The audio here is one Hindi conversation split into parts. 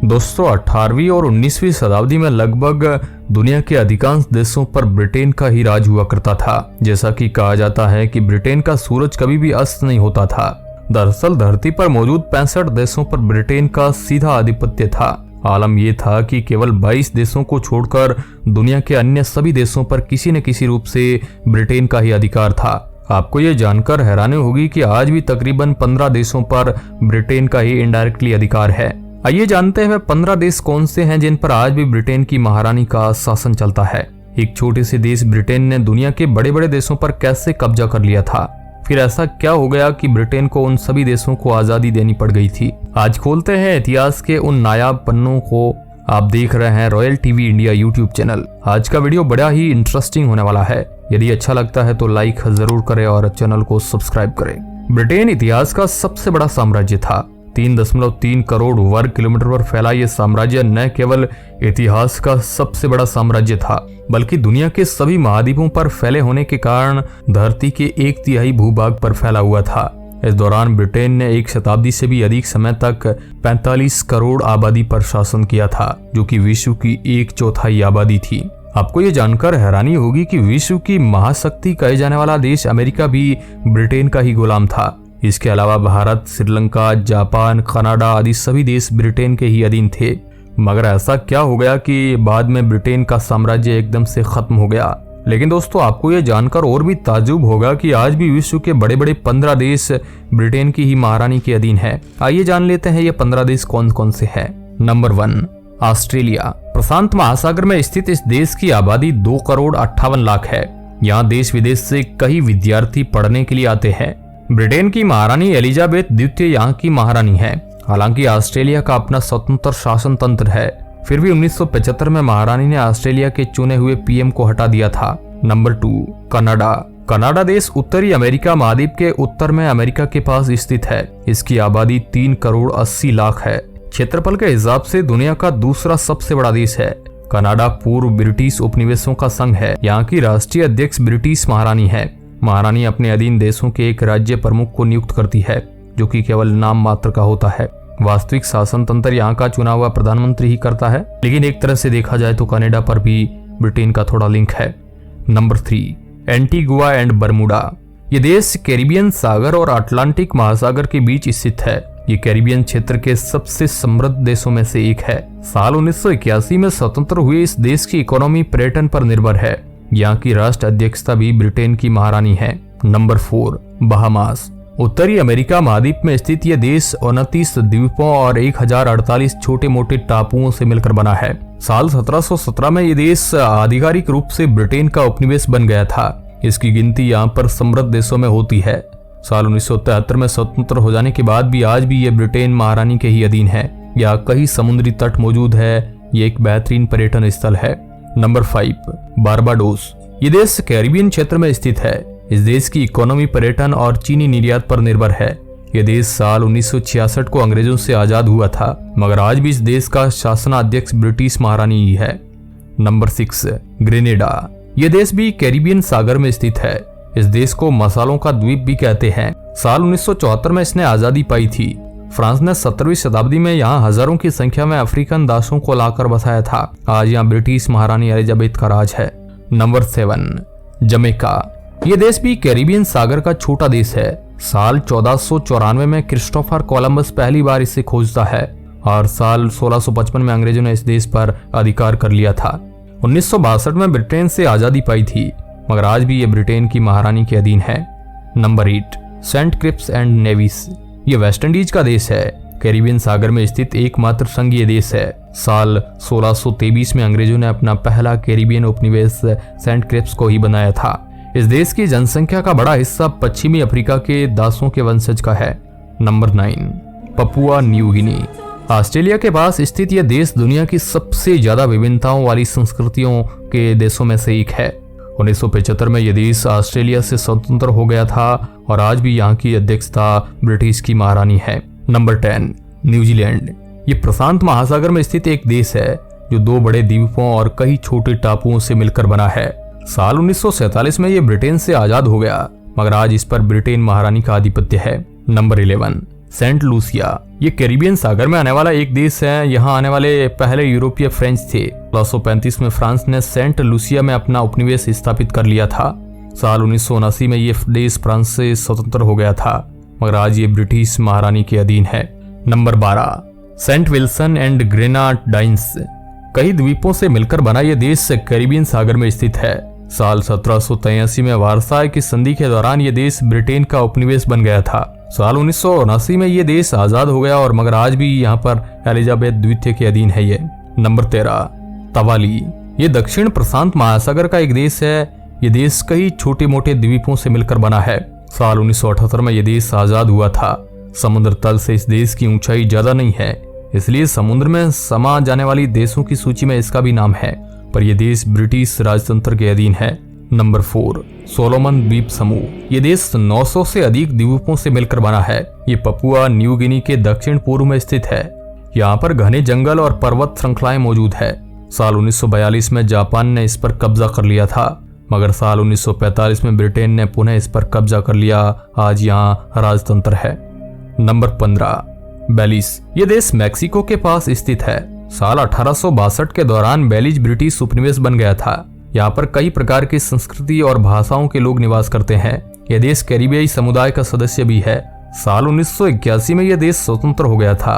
दोस्तों 18वीं और 19वीं शताब्दी में लगभग दुनिया के अधिकांश देशों पर ब्रिटेन का ही राज हुआ करता था। जैसा कि कहा जाता है कि ब्रिटेन का सूरज कभी भी अस्त नहीं होता था। दरअसल धरती पर मौजूद 65 देशों पर ब्रिटेन का सीधा आधिपत्य था। आलम यह था कि केवल 22 देशों को छोड़कर दुनिया के अन्य सभी देशों पर किसी न किसी रूप से ब्रिटेन का ही अधिकार था। आपको ये जानकर हैरानी होगी कि आज भी तकरीबन 15 देशों पर ब्रिटेन का ही इनडायरेक्टली अधिकार है। आइए जानते हैं 15 देश कौन से हैं जिन पर आज भी ब्रिटेन की महारानी का शासन चलता है। एक छोटे से देश ब्रिटेन ने दुनिया के बड़े बड़े देशों पर कैसे कब्जा कर लिया था, फिर ऐसा क्या हो गया कि ब्रिटेन को उन सभी देशों को आजादी देनी पड़ गई थी। आज खोलते हैं इतिहास के उन नायाब पन्नों को। आप देख रहे हैं royal TV India YouTube channel. आज का वीडियो बड़ा ही इंटरेस्टिंग होने वाला है। यदि अच्छा लगता है तो लाइक जरूर करें और चैनल को सब्सक्राइब करें। ब्रिटेन इतिहास का सबसे बड़ा साम्राज्य था। 3.3 करोड़ वर्ग किलोमीटर पर फैला यह साम्राज्य न केवल इतिहास का सबसे बड़ा साम्राज्य था, बल्कि दुनिया के सभी महाद्वीपों पर फैले होने के कारण धरती के 1/3 भूभाग पर फैला हुआ था। इस दौरान ब्रिटेन ने 1 शताब्दी से भी अधिक समय तक 45 करोड़ आबादी पर शासन किया था, जो कि विश्व की 1/4 आबादी थी। आपको ये जानकर हैरानी होगी कि विश्व की महाशक्ति कहे जाने वाला देश अमेरिका भी ब्रिटेन का ही गुलाम था। इसके अलावा भारत, श्रीलंका, जापान, कनाडा आदि सभी देश ब्रिटेन के ही अधीन थे। मगर ऐसा क्या हो गया कि बाद में ब्रिटेन का साम्राज्य एकदम से खत्म हो गया। लेकिन दोस्तों आपको यह जानकर और भी ताज्जुब होगा कि आज भी विश्व के बड़े बड़े 15 देश ब्रिटेन की ही महारानी के अधीन है। आइए जान लेते हैं ये 15 देश कौन कौन से हैं। Number 1, Australia. प्रशांत महासागर में स्थित इस देश की आबादी 2 करोड़ 58 लाख है। यहाँ देश विदेश से कई विद्यार्थी पढ़ने के लिए आते हैं। ब्रिटेन की महारानी एलिजाबेथ द्वितीय यहाँ की महारानी है। हालांकि ऑस्ट्रेलिया का अपना स्वतंत्र शासन तंत्र है, फिर भी 1975 में महारानी ने ऑस्ट्रेलिया के चुने हुए पीएम को हटा दिया था। Number 2, Canada. कनाडा देश उत्तरी अमेरिका महाद्वीप के उत्तर में अमेरिका के पास स्थित है। इसकी आबादी 3 करोड़ 80 लाख है। क्षेत्रफल के हिसाब से दुनिया का दूसरा सबसे बड़ा देश है। कनाडा पूर्व ब्रिटिश उपनिवेशों का संघ है। यहाँ की राष्ट्रीय अध्यक्ष ब्रिटिश महारानी है। महारानी अपने अधीन देशों के एक राज्य प्रमुख को नियुक्त करती है, जो कि केवल नाम मात्र का होता है। वास्तविक शासन तंत्र यहाँ का चुना हुआ प्रधानमंत्री ही करता है। लेकिन एक तरह से देखा जाए तो कनाडा पर भी ब्रिटेन का थोड़ा लिंक है। Number 3, Antigua and Bermuda. ये देश कैरिबियन सागर और अटलांटिक महासागर के बीच स्थित है। ये कैरिबियन क्षेत्र के सबसे समृद्ध देशों में से एक है। साल 1981 में स्वतंत्र हुए इस देश की इकोनॉमी पर्यटन पर निर्भर है। यहाँ की राष्ट्र अध्यक्षता भी ब्रिटेन की महारानी है। Number 4, Bahamas. उत्तरी अमेरिका महाद्वीप में स्थित यह देश 29 द्वीपों और 1048 छोटे मोटे टापुओं से मिलकर बना है। साल 1717 में यह देश आधिकारिक रूप से ब्रिटेन का उपनिवेश बन गया था। इसकी गिनती यहाँ पर समृद्ध देशों में होती है। साल 1973 में स्वतंत्र हो जाने के बाद भी आज भी ये ब्रिटेन महारानी के ही अधीन है। यहाँ कई समुद्री तट मौजूद है। ये एक बेहतरीन पर्यटन स्थल है। Number 5, Barbados. ये देश कैरिबियन क्षेत्र में स्थित है। इस देश की इकोनॉमी पर्यटन और चीनी निर्यात पर निर्भर है। यह देश साल 1966 को अंग्रेजों से आजाद हुआ था, मगर आज भी इस देश का शासनाध्यक्ष ब्रिटिश महारानी ही है। Number 6, Grenada. यह देश भी कैरिबियन सागर में स्थित है। इस देश को मसालों का द्वीप भी कहते हैं। साल 1974 में इसने आजादी पाई थी। फ्रांस ने 17वीं शताब्दी में यहाँ हजारों की संख्या में अफ्रीकन दासों को लाकर बसाया था। आज यहाँ ब्रिटिश महारानी एलिजाबेथ का राज है। Number 7, Jamaica. ये देश भी कैरिबियन सागर का छोटा देश है। साल 1494 में क्रिस्टोफर कोलंबस पहली बार इसे खोजता है और साल 1655 में अंग्रेजों ने इस देश पर अधिकार कर लिया था। 1962 में ब्रिटेन से आजादी पाई थी, मगर आज भी ये ब्रिटेन की महारानी के अधीन है। Number 8, Saint Kitts and Nevis. ये वेस्ट इंडीज का देश है। कैरिबियन सागर में स्थित एकमात्र संघीय देश है। साल 1623 में अंग्रेजों ने अपना पहला कैरिबियन उपनिवेश सेंट किट्स को ही बनाया था। इस देश की जनसंख्या का बड़ा हिस्सा पश्चिमी अफ्रीका के दासों के वंशज का है। Number 9, Papua New Guinea. Australia के पास स्थित यह देश दुनिया की सबसे ज्यादा विभिन्नताओं वाली संस्कृतियों के देशों में से एक है। 1975 में यह देश ऑस्ट्रेलिया से स्वतंत्र हो गया था और आज भी यहाँ की अध्यक्षता ब्रिटिश की महारानी है। Number 10, New Zealand. ये प्रशांत महासागर में स्थित एक देश है जो 2 बड़े द्वीपों और कई छोटे टापुओं से मिलकर बना है। साल 1947 में यह ब्रिटेन से आजाद हो गया, मगर आज इस पर ब्रिटेन महारानी का आधिपत्य है। नंबर 11, सेंट लूसिया, ये कैरिबियन सागर में आने वाला एक देश है। यहाँ आने वाले पहले यूरोपीय फ्रेंच थे। 1935 में फ्रांस ने सेंट लूसिया में अपना उपनिवेश स्थापित कर लिया था। साल 1979 में ये देश फ्रांस से स्वतंत्र हो गया था, मगर आज ये ब्रिटिश महारानी के अधीन है। Number 12, Saint Wilson and Grenadines. कई द्वीपों से मिलकर बना यह देश कैरिबियन सागर में स्थित है। साल 1783 में वारसाई की संधि के दौरान यह देश ब्रिटेन का उपनिवेश बन गया था। साल 1979 में यह देश आजाद हो गया और मगर आज भी यहाँ पर एलिजाबेथ द्वितीय के अधीन है ये। नंबर 13, तवाली। ये दक्षिण प्रशांत महासागर का एक देश है। ये देश कई छोटे मोटे द्वीपों से मिलकर बना है। साल 1978 में यह देश आजाद हुआ था। समुद्र तल से इस देश की ऊंचाई ज्यादा नहीं है, इसलिए समुद्र में समा जाने वाली देशों की सूची में इसका भी नाम है, पर यह देश ब्रिटिश राजतंत्र के अधीन है। नंबर 4, सोलोमन द्वीप समूह। ये देश 900 से अधिक द्वीपों से मिलकर बना है। ये पपुआ न्यू गिनी के दक्षिण पूर्व में स्थित है। यहाँ पर घने जंगल और पर्वत श्रृंखलाएं मौजूद है। साल 1942 में जापान ने इस पर कब्जा कर लिया था, मगर साल 1945 में ब्रिटेन ने पुनः इस पर कब्जा कर लिया। आज यहाँ राजतंत्र है। नंबर 15, बेलिज। ये देश मैक्सिको के पास स्थित है। साल 1862 के दौरान बेलिज ब्रिटिश उपनिवेश बन गया था। यहाँ पर कई प्रकार की संस्कृति और भाषाओं के लोग निवास करते हैं। यह देश कैरिबियाई समुदाय का सदस्य भी है। साल 1981 में यह देश स्वतंत्र हो गया था।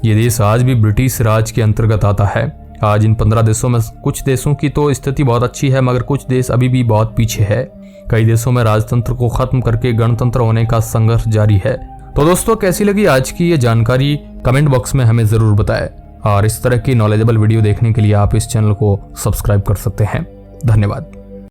यह देश आज भी ब्रिटिश राज के अंतर्गत आता है। आज इन 15 देशों में कुछ देशों की तो स्थिति बहुत अच्छी है, मगर कुछ देश अभी भी बहुत पीछे है। कई देशों में राजतंत्र को खत्म करके गणतंत्र होने का संघर्ष जारी है। तो दोस्तों, कैसी लगी आज की ये जानकारी कमेंट बॉक्स में हमें जरूर बताएं। और इस तरह की नॉलेजेबल वीडियो देखने के लिए आप इस चैनल को सब्सक्राइब कर सकते हैं। धन्यवाद।